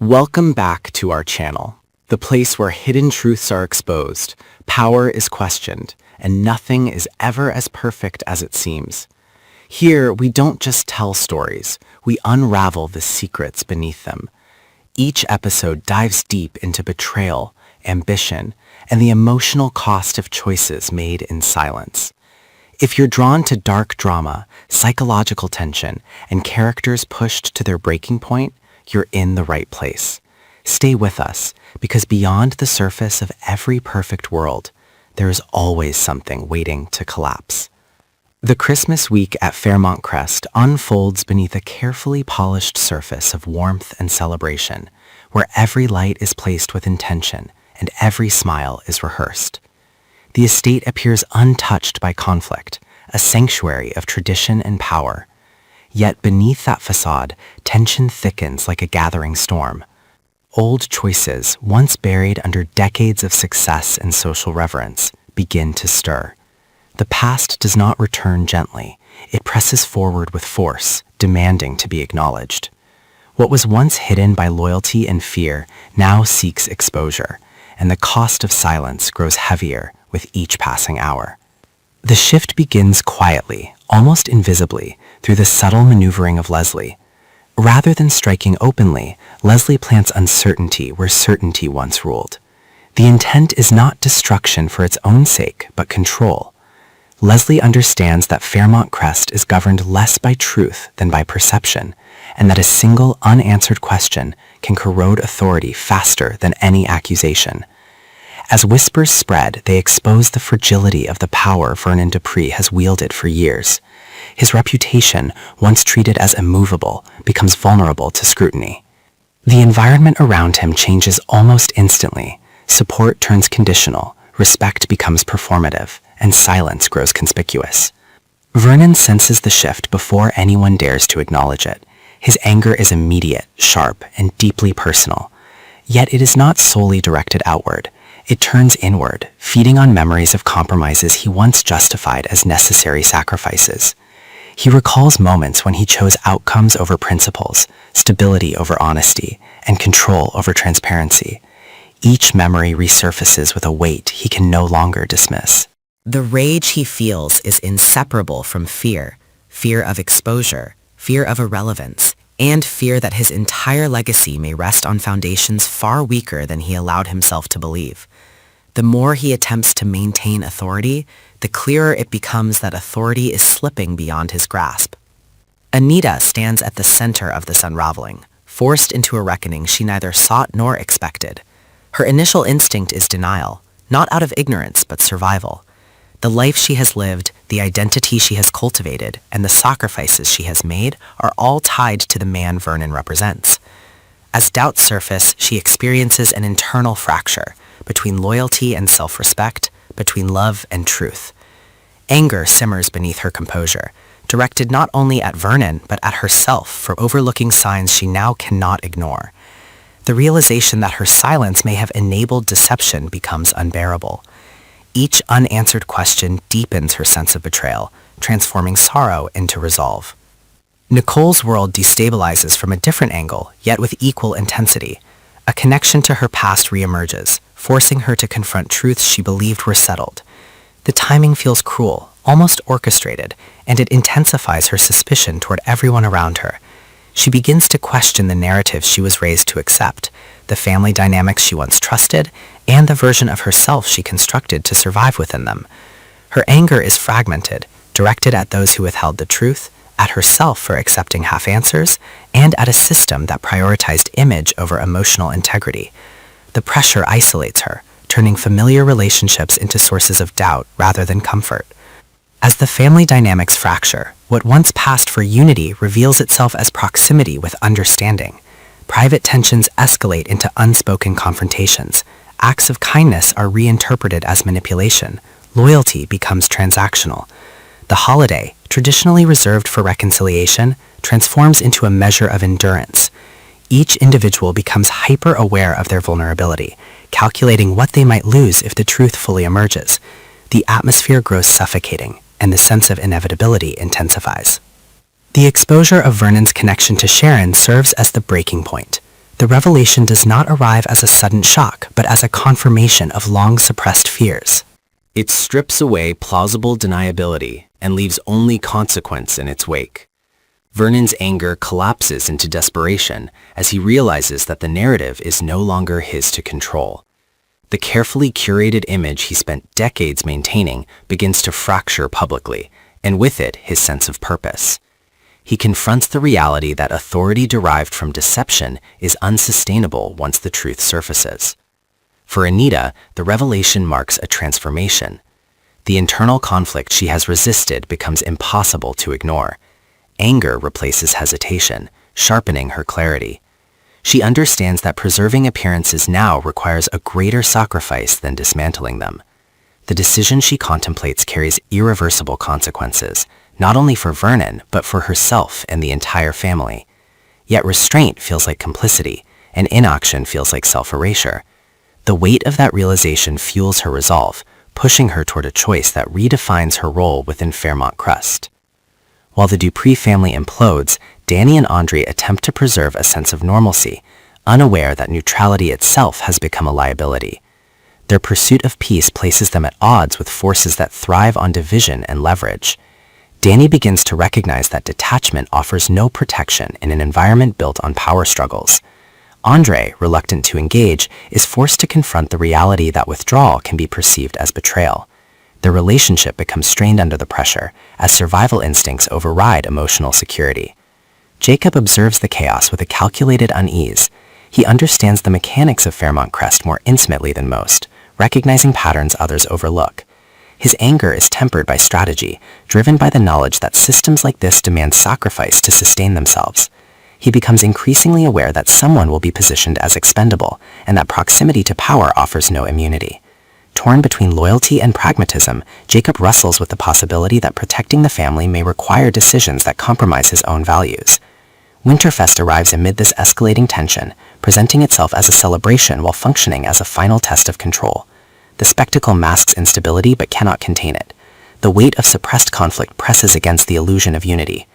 Welcome back to our channel, the place where hidden truths are exposed, power is questioned, and nothing is ever as perfect as it seems. Here, we don't just tell stories, we unravel the secrets beneath them. Each episode dives deep into betrayal, ambition, and the emotional cost of choices made in silence. If you're drawn to dark drama, psychological tension, and characters pushed to their breaking point, you're in the right place. Stay with us, because beyond the surface of every perfect world, there is always something waiting to collapse. The Christmas week at Fairmont Crest unfolds beneath a carefully polished surface of warmth and celebration, where every light is placed with intention and every smile is rehearsed. The estate appears untouched by conflict, a sanctuary of tradition and power. Yet beneath that facade, tension thickens like a gathering storm. Old choices, once buried under decades of success and social reverence, begin to stir. The past does not return gently. It presses forward with force, demanding to be acknowledged. What was once hidden by loyalty and fear now seeks exposure, and the cost of silence grows heavier with each passing hour. The shift begins quietly, almost invisibly, through the subtle maneuvering of Leslie. Rather than striking openly, Leslie plants uncertainty where certainty once ruled. The intent is not destruction for its own sake, but control. Leslie understands that Fairmont Crest is governed less by truth than by perception, and that a single unanswered question can corrode authority faster than any accusation. As whispers spread, they expose the fragility of the power Vernon Dupree has wielded for years. His reputation, once treated as immovable, becomes vulnerable to scrutiny. The environment around him changes almost instantly. Support turns conditional, respect becomes performative, and silence grows conspicuous. Vernon senses the shift before anyone dares to acknowledge it. His anger is immediate, sharp, and deeply personal. Yet it is not solely directed outward. It turns inward, feeding on memories of compromises he once justified as necessary sacrifices. He recalls moments when he chose outcomes over principles, stability over honesty, and control over transparency. Each memory resurfaces with a weight he can no longer dismiss. The rage he feels is inseparable from fear of exposure, fear of irrelevance, and fear that his entire legacy may rest on foundations far weaker than he allowed himself to believe. The more he attempts to maintain authority, the clearer it becomes that authority is slipping beyond his grasp. Anita stands at the center of this unraveling, forced into a reckoning she neither sought nor expected. Her initial instinct is denial, not out of ignorance but survival. The life she has lived, the identity she has cultivated, and the sacrifices she has made are all tied to the man Vernon represents. As doubts surface, she experiences an internal fracture between loyalty and self-respect, between love and truth. Anger simmers beneath her composure, directed not only at Vernon but at herself for overlooking signs she now cannot ignore. The realization that her silence may have enabled deception becomes unbearable. Each unanswered question deepens her sense of betrayal, transforming sorrow into resolve. Nicole's world destabilizes from a different angle, yet with equal intensity. A connection to her past reemerges, forcing her to confront truths she believed were settled. The timing feels cruel, almost orchestrated, and it intensifies her suspicion toward everyone around her. She begins to question the narratives she was raised to accept, the family dynamics she once trusted, and the version of herself she constructed to survive within them. Her anger is fragmented, directed at those who withheld the truth, at herself for accepting half-answers, and at a system that prioritized image over emotional integrity. The pressure isolates her, turning familiar relationships into sources of doubt rather than comfort. As the family dynamics fracture, what once passed for unity reveals itself as proximity with understanding. Private tensions escalate into unspoken confrontations. Acts of kindness are reinterpreted as manipulation. Loyalty becomes transactional. The holiday, traditionally reserved for reconciliation, transforms into a measure of endurance. Each individual becomes hyper-aware of their vulnerability, calculating what they might lose if the truth fully emerges. The atmosphere grows suffocating, and the sense of inevitability intensifies. The exposure of Vernon's connection to Sharon serves as the breaking point. The revelation does not arrive as a sudden shock, but as a confirmation of long-suppressed fears. It strips away plausible deniability and leaves only consequence in its wake. Vernon's anger collapses into desperation as he realizes that the narrative is no longer his to control. The carefully curated image he spent decades maintaining begins to fracture publicly, and with it, his sense of purpose. He confronts the reality that authority derived from deception is unsustainable once the truth surfaces. For Anita, the revelation marks a transformation. The internal conflict she has resisted becomes impossible to ignore. Anger replaces hesitation, sharpening her clarity. She understands that preserving appearances now requires a greater sacrifice than dismantling them. The decision she contemplates carries irreversible consequences, not only for Vernon, but for herself and the entire family. Yet restraint feels like complicity, and inaction feels like self-erasure. The weight of that realization fuels her resolve, pushing her toward a choice that redefines her role within Fairmont Crest. While the Dupree family implodes, Danny and Andre attempt to preserve a sense of normalcy, unaware that neutrality itself has become a liability. Their pursuit of peace places them at odds with forces that thrive on division and leverage. Danny begins to recognize that detachment offers no protection in an environment built on power struggles. Andre, reluctant to engage, is forced to confront the reality that withdrawal can be perceived as betrayal. Their relationship becomes strained under the pressure, as survival instincts override emotional security. Jacob observes the chaos with a calculated unease. He understands the mechanics of Fairmont Crest more intimately than most, recognizing patterns others overlook. His anger is tempered by strategy, driven by the knowledge that systems like this demand sacrifice to sustain themselves. He becomes increasingly aware that someone will be positioned as expendable, and that proximity to power offers no immunity. Torn between loyalty and pragmatism, Jacob wrestles with the possibility that protecting the family may require decisions that compromise his own values. Winterfest arrives amid this escalating tension, presenting itself as a celebration while functioning as a final test of control. The spectacle masks instability but cannot contain it. The weight of suppressed conflict presses against the illusion of unity.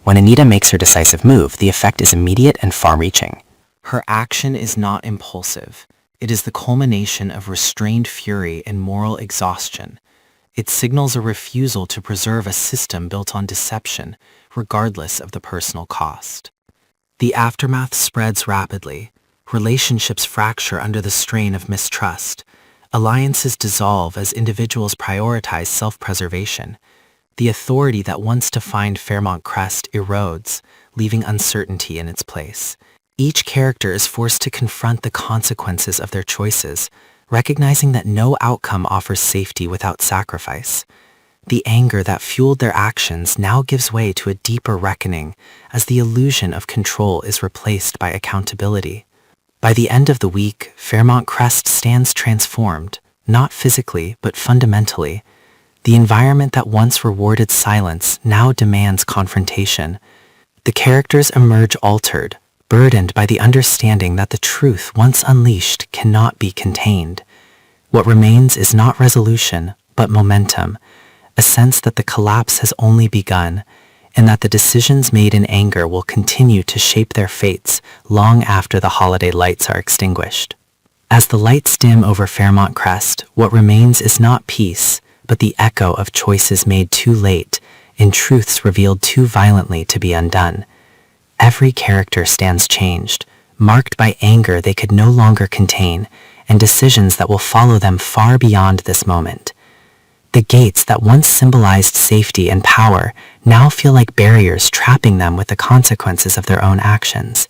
When Anita makes her decisive move, the effect is immediate and far-reaching. Her action is not impulsive. It is the culmination of restrained fury and moral exhaustion. It signals a refusal to preserve a system built on deception, regardless of the personal cost. The aftermath spreads rapidly. Relationships fracture under the strain of mistrust. Alliances dissolve as individuals prioritize self-preservation. The authority that once defined Fairmont Crest erodes, leaving uncertainty in its place. Each character is forced to confront the consequences of their choices, recognizing that no outcome offers safety without sacrifice. The anger that fueled their actions now gives way to a deeper reckoning as the illusion of control is replaced by accountability. By the end of the week, Fairmont Crest stands transformed, not physically but fundamentally. The environment that once rewarded silence now demands confrontation. The characters emerge altered, burdened by the understanding that the truth once unleashed cannot be contained. What remains is not resolution, but momentum, a sense that the collapse has only begun, and that the decisions made in anger will continue to shape their fates long after the holiday lights are extinguished. As the lights dim over Fairmont Crest, what remains is not peace, but the echo of choices made too late and truths revealed too violently to be undone. Every character stands changed, marked by anger they could no longer contain, and decisions that will follow them far beyond this moment. The gates that once symbolized safety and power now feel like barriers trapping them with the consequences of their own actions.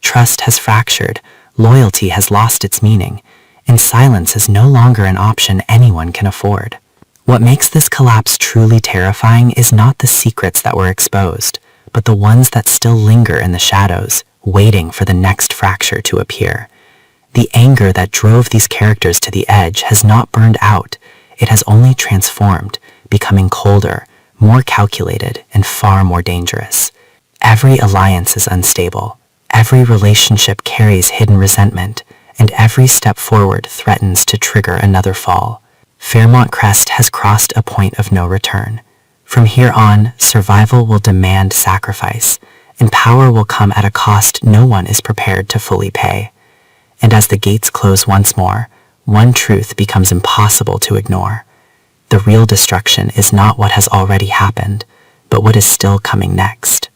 Trust has fractured, loyalty has lost its meaning, and silence is no longer an option anyone can afford. What makes this collapse truly terrifying is not the secrets that were exposed, but the ones that still linger in the shadows, waiting for the next fracture to appear. The anger that drove these characters to the edge has not burned out. It has only transformed, becoming colder, more calculated, and far more dangerous. Every alliance is unstable. Every relationship carries hidden resentment, and every step forward threatens to trigger another fall. Fairmont Crest has crossed a point of no return. From here on, survival will demand sacrifice, and power will come at a cost no one is prepared to fully pay. And as the gates close once more, one truth becomes impossible to ignore. The real destruction is not what has already happened, but what is still coming next.